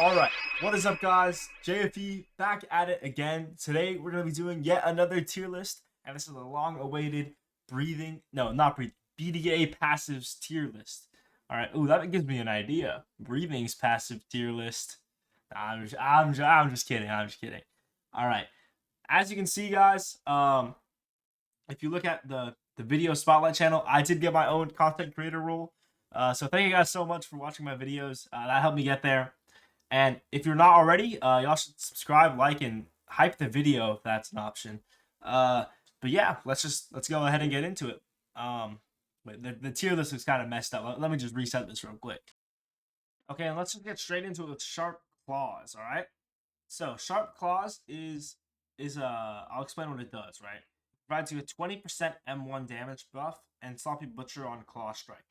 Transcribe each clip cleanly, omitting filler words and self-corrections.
Alright, what is up guys? JFE back at it again. Today we're going to be doing yet another tier list, and this is a long-awaited BDA passives tier list. Alright, ooh, that gives me an idea. Breathing's passive tier list. I'm just kidding, Alright, as you can see guys, if you look at the video spotlight channel, I did get my own content creator role. So thank you guys so much for watching my videos. That helped me get there. And if you're not already, y'all should subscribe, like, and hype the video if that's an option. But yeah, let's go ahead and get into it. But the tier list is kind of messed up. Let me just reset this real quick. Okay, and let's just get straight into it with Sharp Claws. All right. So Sharp Claws is I'll explain what it does. Right, it provides you a 20% M1 damage buff and Sloppy Butcher on Claw Strike.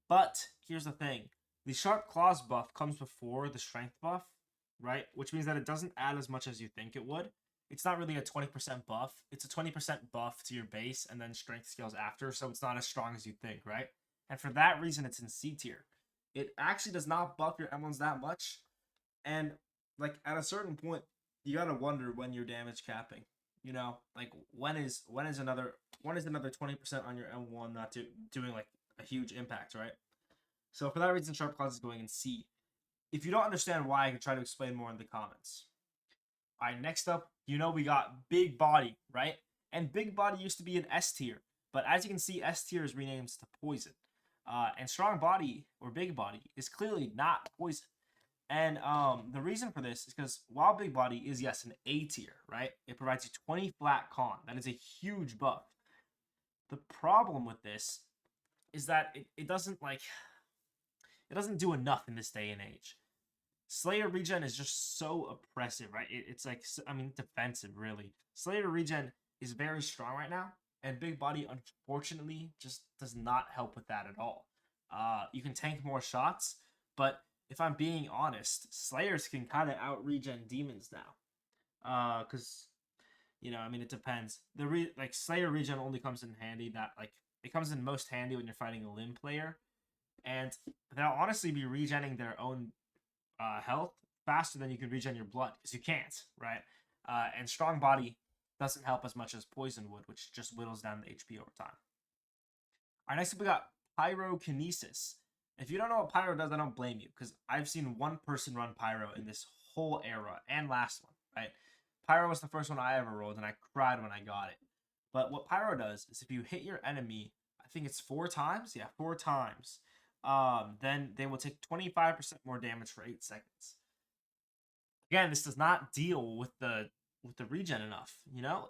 But here's the thing. The Sharp Claws buff comes before the Strength buff, right? Which means that it doesn't add as much as you think it would. It's not really a 20% buff. It's a 20% buff to your base and then Strength scales after, so it's not as strong as you think, right? And for that reason, it's in C tier. It actually does not buff your M1s that much. And, like, at a certain point, you gotta wonder when you're damage capping. You know? Like, when is another 20% on your M1 not doing, like, a huge impact, right? So for that reason, Sharp Claws is going in C. If you don't understand why, I can try to explain more in the comments. Alright, next up, we got Big Body, right? And Big Body used to be an S tier. But as you can see, S tier is renamed to Poison. And Strong Body, or Big Body, is clearly not Poison. And the reason for this is because while Big Body is, yes, an A tier, right? It provides you 20 flat con. That is a huge buff. The problem with this is that it doesn't do enough in this day and age. Slayer regen is just so oppressive, right? It's like, I mean, defensive, really. Slayer regen is very strong right now, and Big Body, unfortunately, just does not help with that at all. You can tank more shots, but if I'm being honest, Slayers can kind of out-regen demons now. Because, I mean, it depends. Slayer regen only comes in handy it comes in most handy when you're fighting a limb player. And they'll honestly be regenning their own health faster than you can regen your blood, because you can't, right? And Strong Body doesn't help as much as Poison would, which just whittles down the HP over time. Alright, next up we got Pyrokinesis. If you don't know what Pyro does, I don't blame you, because I've seen one person run Pyro in this whole era, and last one, right? Pyro was the first one I ever rolled, and I cried when I got it. But what Pyro does is if you hit your enemy, I think it's 4 times? Yeah, 4 times. Then they will take 25% more damage for 8 seconds. Again, this does not deal with the regen enough,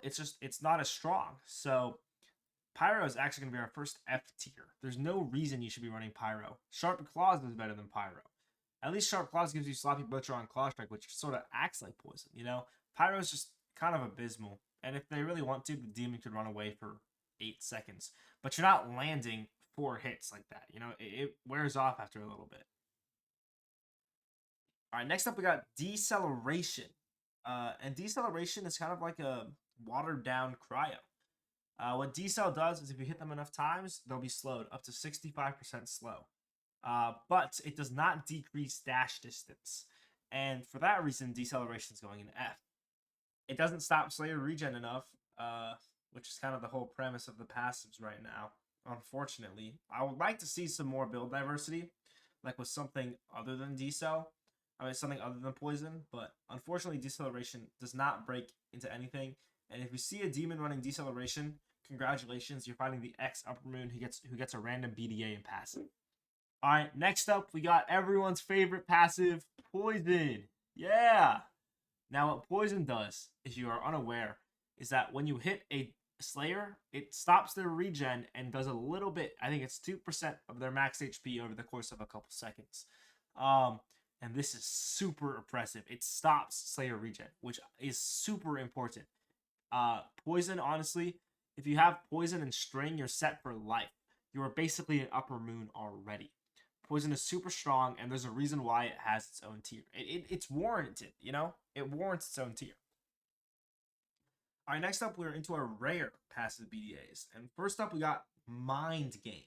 It's not as strong. So Pyro is actually going to be our first F tier. There's no reason you should be running Pyro. Sharp Claws is better than Pyro. At least Sharp Claws gives you Sloppy Butcher on Claw Strike, which sort of acts like Poison, Pyro is just kind of abysmal. And if they really want to, the demon could run away for 8 seconds. But you're not landing 4 hits like that. It wears off after a little bit. Alright, next up we got Deceleration. And Deceleration is kind of like a watered down cryo. What Decel does is if you hit them enough times, they'll be slowed up to 65% slow. But it does not decrease dash distance. And for that reason, Deceleration is going in F. It doesn't stop Slayer regen enough, which is kind of the whole premise of the passives right now. Unfortunately, I would like to see some more build diversity, like with something other than Decel. Something other than Poison, but unfortunately, Deceleration does not break into anything. And if you see a demon running Deceleration, congratulations, you're fighting the X Upper Moon who gets a random BDA in passive. Alright, next up, we got everyone's favorite passive, Poison. Yeah! Now, what Poison does, if you are unaware, is that when you hit a Slayer, it stops their regen and does a little bit, I think it's 2% of their max HP over the course of a couple seconds. And this is super oppressive. It stops Slayer regen, which is super important. Poison, honestly, if you have Poison and String, you're set for life. You are basically an Upper Moon already. Poison is super strong, and there's a reason why it has its own tier. It's warranted, It warrants its own tier. Alright, next up, we're into our rare passive BDAs. And first up, we got Mind Game.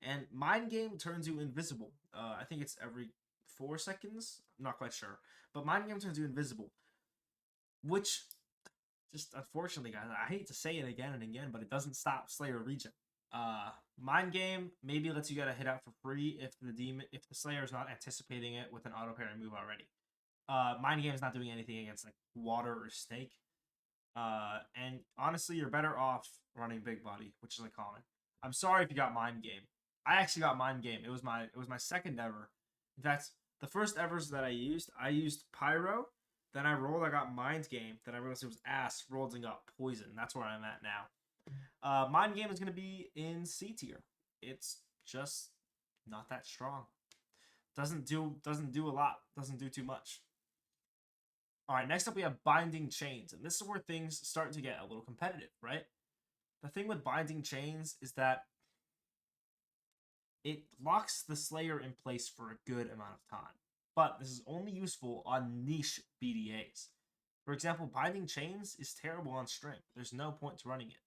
And Mind Game turns you invisible. I think it's every 4 seconds. I'm not quite sure. But Mind Game turns you invisible. Which, just unfortunately, guys, I hate to say it again and again, but it doesn't stop Slayer regen. Mind Game maybe lets you get a hit out for free if the Slayer is not anticipating it with an auto parry move already. Mind Game is not doing anything against like water or snake. And honestly, you're better off running Big Body, which is like common. I'm sorry if you got Mind Game. I actually got Mind Game. It was my second ever. In fact, the first evers that I used Pyro. Then I rolled, I got Mind Game. Then I realized it was ass, rolled and got Poison. That's where I'm at now. Mind Game is going to be in C tier. It's just not that strong. Doesn't do a lot. Doesn't do too much. All right, next up we have Binding Chains. And this is where things start to get a little competitive, right? The thing with Binding Chains is that it locks the Slayer in place for a good amount of time. But this is only useful on niche BDAs. For example, Binding Chains is terrible on string. There's no point to running it.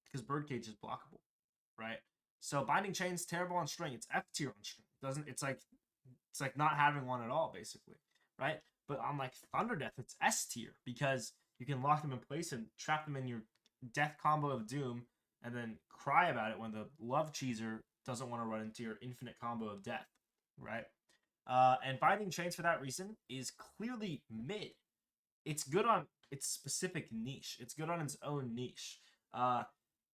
Because Birdcage is blockable, right? So Binding Chains terrible on string. It's F tier on string. It's like not having one at all, basically, right? But on like Thunder Death, it's S tier because you can lock them in place and trap them in your Death combo of Doom, and then cry about it when the Love Cheeser doesn't want to run into your infinite combo of Death, right? And Binding Chains for that reason is clearly mid. It's good on its specific niche. It's good on its own niche. And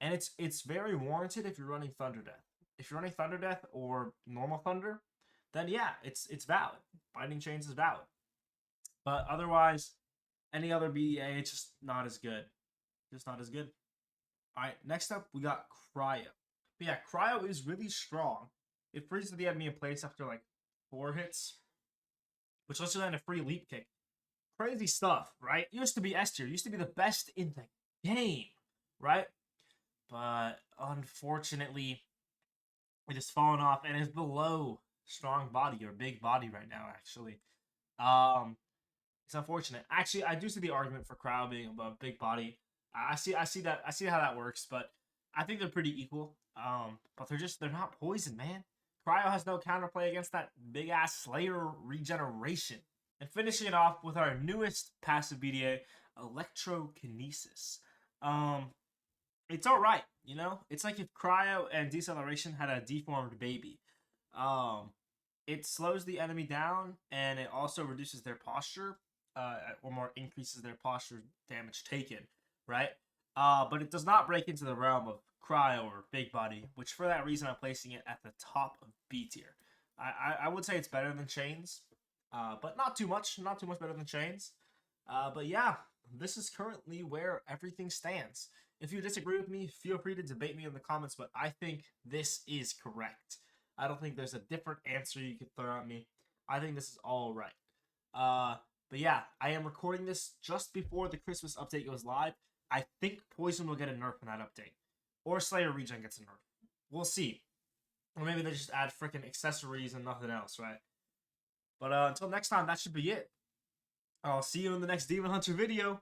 it's very warranted if you're running Thunder Death. If you're running Thunder Death or normal Thunder, then yeah, it's valid. Binding Chains is valid. But otherwise, any other BDA, it's just not as good. Just not as good. All right, next up, we got Cryo. But yeah, Cryo is really strong. It freezes the enemy in place after like 4 hits, which lets you land a free leap kick. Crazy stuff, right? Used to be S tier. Used to be the best in the game, right? But unfortunately, it has fallen off and is below strong body or big body right now, actually. It's unfortunate. Actually, I do see the argument for Cryo being above big body. I see how that works, but I think they're pretty equal. But they're not poison, man. Cryo has no counterplay against that big ass Slayer regeneration. And finishing it off with our newest passive BDA, Electrokinesis. It's alright, you know? It's like if Cryo and Deceleration had a deformed baby. It slows the enemy down, and it also reduces their posture, or more increases their posture damage taken, right? But it does not break into the realm of Cryo or Big Body, which for that reason I'm placing it at the top of B tier. I would say it's better than Chains, but not too much better than Chains. But yeah, this is currently where everything stands. If you disagree with me, feel free to debate me in the comments, but I think this is correct. I don't think there's a different answer you could throw at me. I think this is all right. But yeah, I am recording this just before the Christmas update goes live. I think Poison will get a nerf in that update. Or Slayer Regen gets a nerf. We'll see. Or maybe they just add freaking accessories and nothing else, right? But until next time, that should be it. I'll see you in the next Demon Hunter video.